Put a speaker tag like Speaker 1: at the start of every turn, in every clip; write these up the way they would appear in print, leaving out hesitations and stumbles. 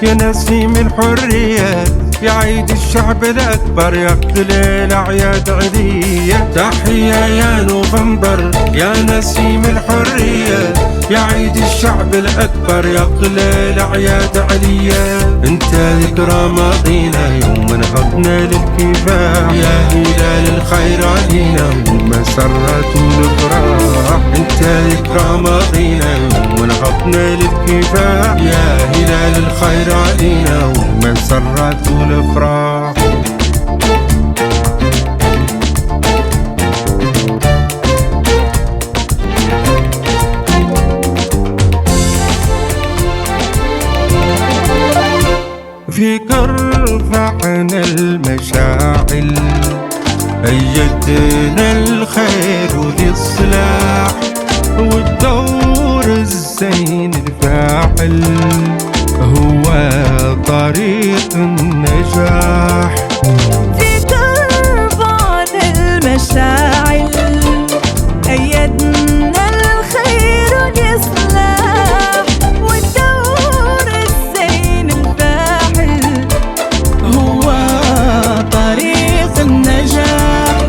Speaker 1: يا نسيم الحرية، يا عيد الشعب الأكبر، يا قليل أعياد عيدية. تحية يا نوفمبر يا نسيم الحرية، يا عيد الشعب الأكبر، يا قليل أعياد علية. انت ذكرى ماضينا يوم نهضنا للكفاح، يا هلال الخير علينا والمسرات والفرح. انت ذكرى ماضينا يوم نهضنا للكفاح، يا هلال الخير علينا والمسرات والفرح. فيك رفعنا المشاعل، أيدنا الخير والإصلاح، والدور الزين الفاعل هو طريق النجاح.
Speaker 2: فيك رفعنا المشاعل، أيدنا الخير والإصلاح، والدور الزين الفاعل هو طريق النجاح.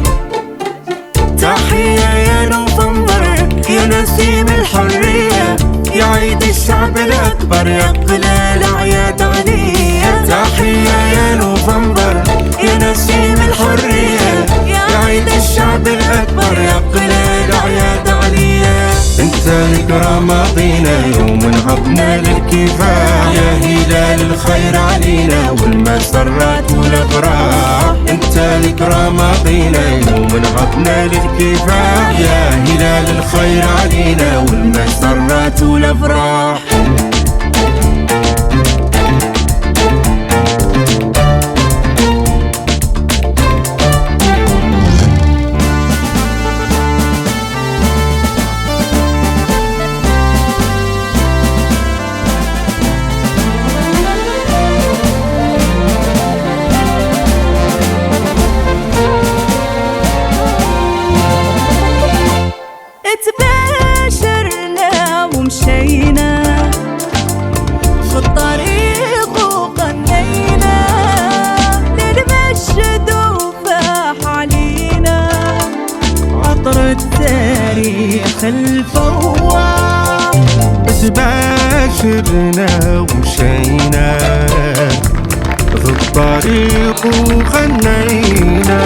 Speaker 1: تحية يا نوفمبر يا نسيم الحرية، يا عيد الشعب الأكبر، يا قليل أعياد علية. تحية يا نوفمبر يا نسيم الحرية، يا عيد الشعب الأكبر، يا قليل أعياد علية. انت ذكرى ماضينا يوم نهضنا للكفاح، يا هلال الخير علينا والمسرات والافراح. انت ذكرى ماضينا يوم نهضنا للكفاح، يا هلال الخير علينا والمسرات والافراح.
Speaker 2: تباشرنا ومشينا في الطريق وغنينا للمجد وفاح علينا عطر التاريخ الفواح.
Speaker 1: تباشرنا ومشينا في الطريق وغنينا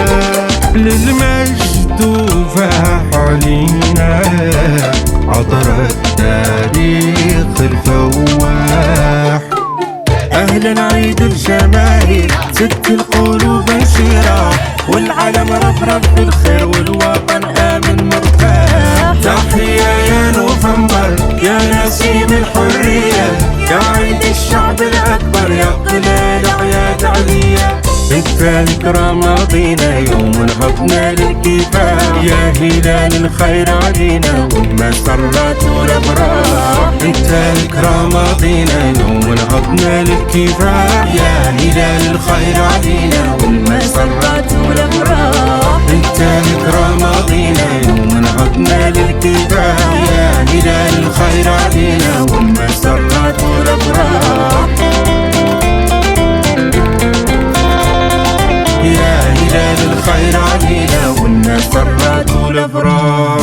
Speaker 1: للمجد وفاح علينا عطر التاريخ الفواح. أهلا عيد الجماهير، ست القلوب انشراح، والعالم رفرف بالخير والوطن آمن مرتاح. تحية يا نوفمبر يا نسيم الحرية، يا عيد الشعب الأكبر، يا قليل أعياد علية. انت ذكرى ماضينا يوم نهضنا للكفاح، يا هلال الخير علينا والمسرات والافراح. انت ذكرى ماضينا يوم نهضنا للكفاح، يا هلال الخير علينا والمسرات والافراح. انت ذكرى ماضينا يوم نهضنا للكفاح، يا هلال الخير علينا والمسرات والافراح. يا هلال الخير علينا والمسرات والافراح.